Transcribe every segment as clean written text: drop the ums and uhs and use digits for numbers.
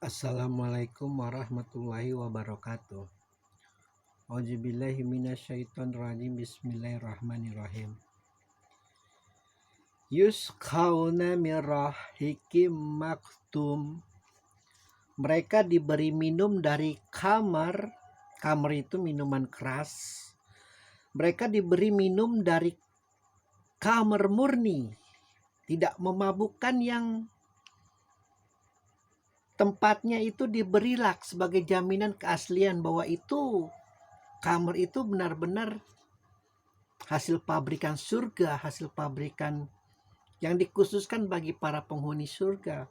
Assalamualaikum warahmatullahi wabarakatuh. Auzubillahi minasyaitonirrajim. Bismillahirrahmanirrahim. Yusqauna min rahikim maktum. Mereka diberi minum dari kamar. Kamar itu minuman keras. Mereka diberi minum dari kamar murni, tidak memabukkan, yang tempatnya itu diberi lak sebagai jaminan keaslian bahwa itu kamar itu benar-benar hasil pabrikan surga, hasil pabrikan yang dikhususkan bagi para penghuni surga.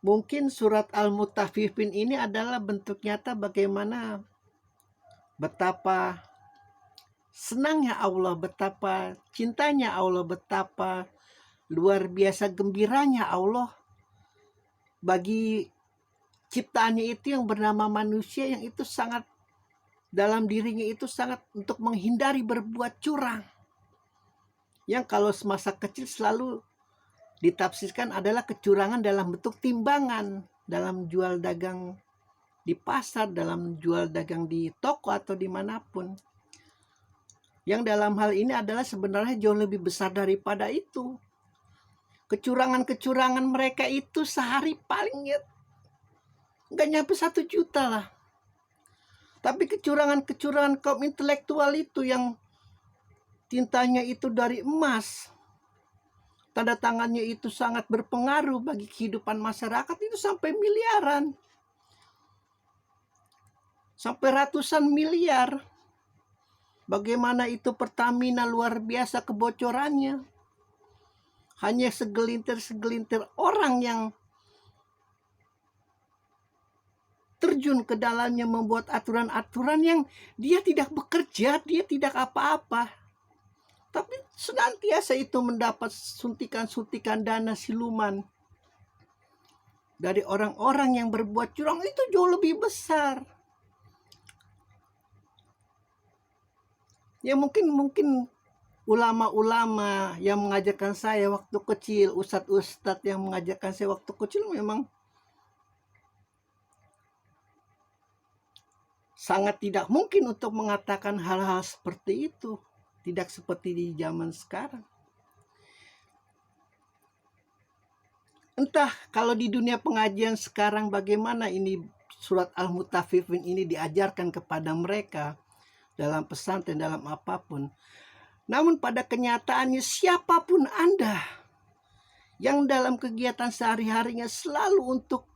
Mungkin surat Al-Mutaffifin ini adalah bentuk nyata bagaimana betapa senangnya Allah, betapa cintanya Allah, betapa luar biasa gembiranya Allah bagi ciptaannya itu yang bernama manusia, yang itu sangat dalam dirinya itu sangat untuk menghindari berbuat curang, yang kalau semasa kecil selalu ditafsirkan adalah kecurangan dalam bentuk timbangan, dalam jual dagang di pasar, dalam jual dagang di toko atau dimanapun, yang dalam hal ini adalah sebenarnya jauh lebih besar daripada itu. Kecurangan-kecurangan mereka itu sehari paling nggak nyampe 1 juta lah. Tapi kecurangan-kecurangan kaum intelektual itu yang tintanya itu dari emas, tanda tangannya itu sangat berpengaruh bagi kehidupan masyarakat, itu sampai miliaran, sampai ratusan miliar. Bagaimana itu Pertamina luar biasa kebocorannya. Hanya segelintir orang yang terjun ke dalamnya membuat aturan-aturan yang dia tidak bekerja, dia tidak apa-apa. Tapi senantiasa itu mendapat suntikan-suntikan dana siluman dari orang-orang yang berbuat curang, itu jauh lebih besar. Ya mungkin ulama-ulama yang mengajarkan saya waktu kecil, ustadz-ustadz yang mengajarkan saya waktu kecil memang sangat tidak mungkin untuk mengatakan hal-hal seperti itu. Tidak seperti di zaman sekarang. Entah kalau di dunia pengajian sekarang bagaimana ini surat Al-Mutaffifin ini diajarkan kepada mereka dalam pesantren, dalam apapun. Namun pada kenyataannya siapapun Anda yang dalam kegiatan sehari-harinya selalu untuk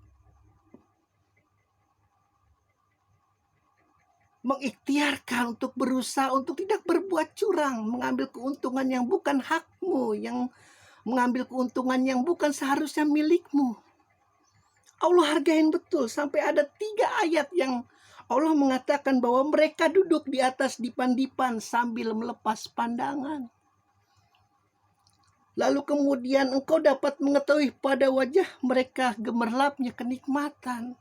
mengikhtiarkan, untuk berusaha untuk tidak berbuat curang, mengambil keuntungan yang bukan hakmu, yang mengambil keuntungan yang bukan seharusnya milikmu, Allah hargain betul. Sampai ada 3 ayat yang Allah mengatakan bahwa mereka duduk di atas dipan-dipan sambil melepas pandangan. Lalu kemudian engkau dapat mengetahui pada wajah mereka gemerlapnya kenikmatan.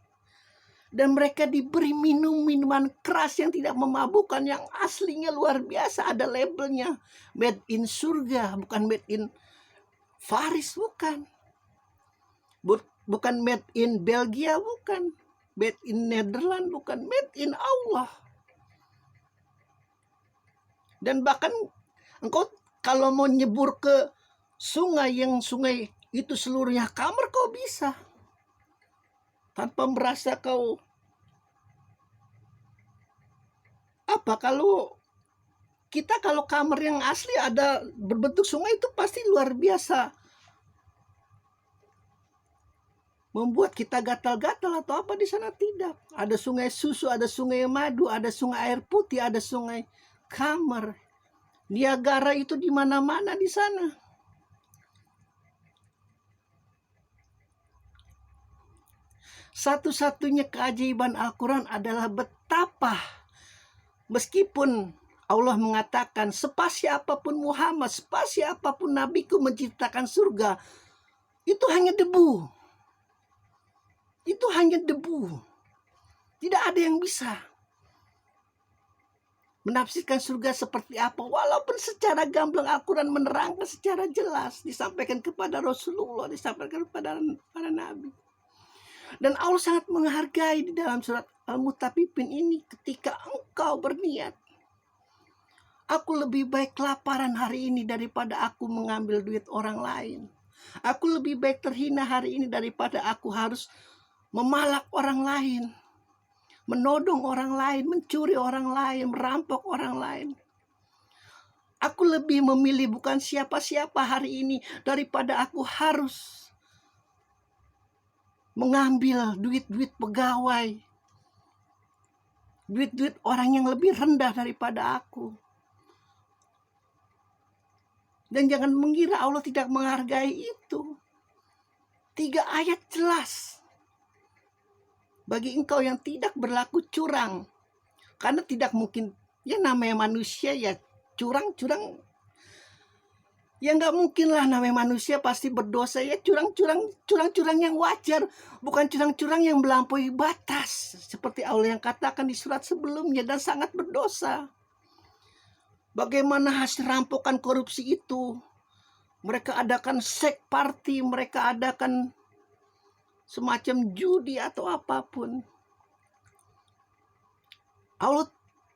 Dan mereka diberi minuman keras yang tidak memabukkan, yang aslinya luar biasa. Ada labelnya, made in surga, bukan made in Faris, bukan. Bukan made in Belgia, bukan. Made in Netherlands, bukan. Made in Allah. Dan bahkan engkau kalau mau nyebur ke sungai, yang sungai itu seluruhnya kamar, kau bisa. Tanpa merasa kau apa. Kalau kita, kalau kamar yang asli ada berbentuk sungai itu pasti luar biasa membuat kita gatal-gatal atau apa. Di sana tidak. Ada sungai susu, ada sungai madu, ada sungai air putih, ada sungai kamar. Niagara itu di mana-mana di sana. Satu-satunya keajaiban Al-Quran adalah betapa meskipun Allah mengatakan spasi apapun Muhammad, spasi apapun nabiku menciptakan surga, itu hanya debu. Itu hanya debu. Tidak ada yang bisa. menafsirkan surga seperti apa, walaupun secara gamblang Al-Quran menerangkan secara jelas, disampaikan kepada Rasulullah, disampaikan kepada para nabi. Dan Allah sangat menghargai di dalam surat Al-Mutaffifin ini, ketika engkau berniat, aku lebih baik kelaparan hari ini daripada aku mengambil duit orang lain. Aku lebih baik terhina hari ini daripada aku harus memalak orang lain, menodong orang lain, mencuri orang lain, merampok orang lain. Aku lebih memilih bukan siapa-siapa hari ini daripada aku harus mengambil duit-duit pegawai, duit-duit orang yang lebih rendah daripada aku. Dan jangan mengira Allah tidak menghargai itu. 3 ayat jelas. Bagi engkau yang tidak berlaku curang, karena tidak mungkin, ya namanya manusia ya curang-curang, ya nggak mungkin lah, namanya manusia pasti berdosa, ya curang-curang yang wajar, bukan curang-curang yang melampaui batas seperti Allah yang katakan di surat sebelumnya, dan sangat berdosa. Bagaimana hasil rampokan korupsi itu? Mereka adakan seks party, mereka adakan semacam judi atau apapun. Allah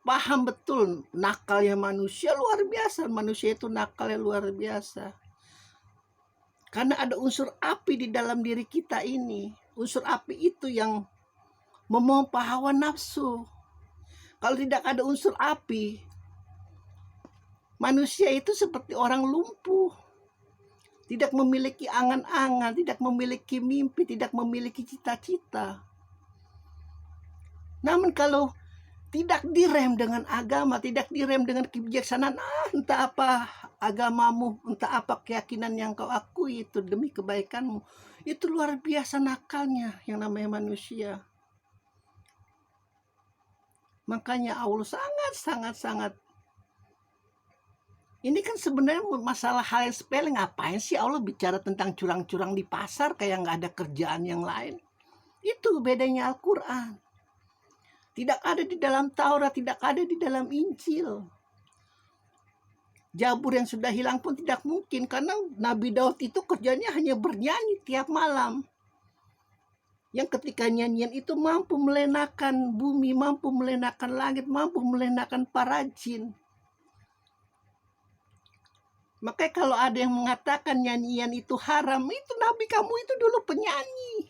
paham betul nakalnya manusia luar biasa. Manusia itu nakalnya luar biasa. Karena ada unsur api di dalam diri kita ini. Unsur api itu yang memompa hawa nafsu. Kalau tidak ada unsur api, manusia itu seperti orang lumpuh. Tidak memiliki angan-angan, tidak memiliki mimpi, tidak memiliki cita-cita. Namun kalau tidak direm dengan agama, tidak direm dengan kebijaksanaan, entah apa agamamu, entah apa keyakinan yang kau akui itu demi kebaikanmu, itu luar biasa nakalnya yang namanya manusia. Makanya Allah sangat ini kan sebenarnya masalah hal yang sepele. Ngapain sih Allah bicara tentang curang-curang di pasar kayak nggak ada kerjaan yang lain? Itu bedanya Al-Quran. Tidak ada di dalam Taurat, tidak ada di dalam Injil. Zabur yang sudah hilang pun tidak mungkin, karena Nabi Daud itu kerjanya hanya bernyanyi tiap malam. Yang ketika nyanyian itu mampu melenakan bumi, mampu melenakan langit, mampu melenakan para jin. Makanya kalau ada yang mengatakan nyanyian itu haram, itu Nabi kamu itu dulu penyanyi.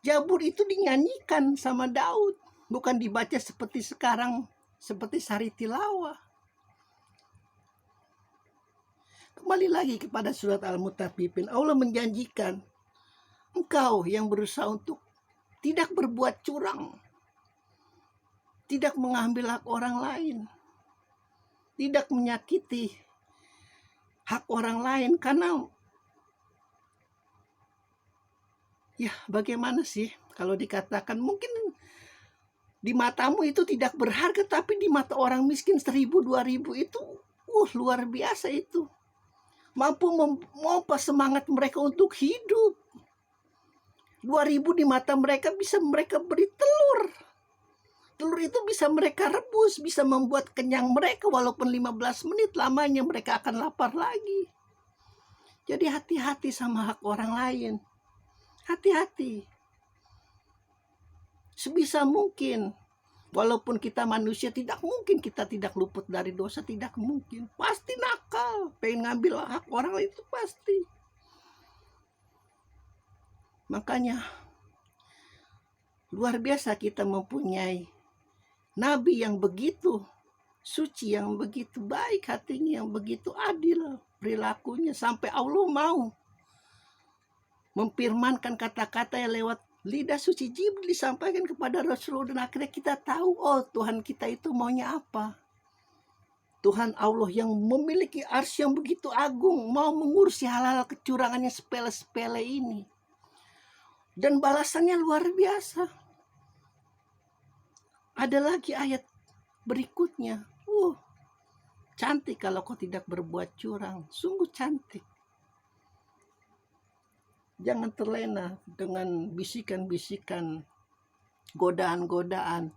Zabur itu dinyanyikan sama Daud, bukan dibaca seperti sekarang, seperti sari tilawah. Kembali lagi kepada surat Al-Mutaffifin, Allah menjanjikan engkau yang berusaha untuk tidak berbuat curang, tidak mengambil hak orang lain, tidak menyakiti hak orang lain, karena ya bagaimana sih kalau dikatakan mungkin di matamu itu tidak berharga, tapi di mata orang miskin 1.000, 2.000 itu luar biasa itu. Mampu memompa semangat mereka untuk hidup. 2.000 di mata mereka bisa mereka beri telur. Telur itu bisa mereka rebus, bisa membuat kenyang mereka walaupun 15 menit lamanya mereka akan lapar lagi. Jadi hati-hati sama hak orang lain. Hati-hati. Sebisa mungkin, walaupun kita manusia, tidak mungkin kita tidak luput dari dosa, tidak mungkin. Pasti nakal, pengen ngambil hak orang lain itu pasti. Makanya luar biasa kita mempunyai Nabi yang begitu suci, yang begitu baik hatinya, yang begitu adil perilakunya, sampai Allah mau memfirmankan kata-kata yang lewat lidah suci Jibril disampaikan kepada Rasulullah, dan akhirnya kita tahu, oh Tuhan kita itu maunya apa. Tuhan Allah yang memiliki arsy yang begitu agung mau mengurusi hal-hal kecurangan yang sepele-sepele ini, dan balasannya luar biasa. Ada lagi ayat berikutnya, cantik kalau kau tidak berbuat curang, sungguh cantik. Jangan terlena dengan bisikan-bisikan, godaan-godaan.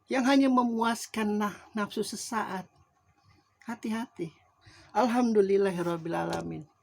yang hanya memuaskan nafsu sesaat. Hati-hati. Alhamdulillahirrabbilalamin.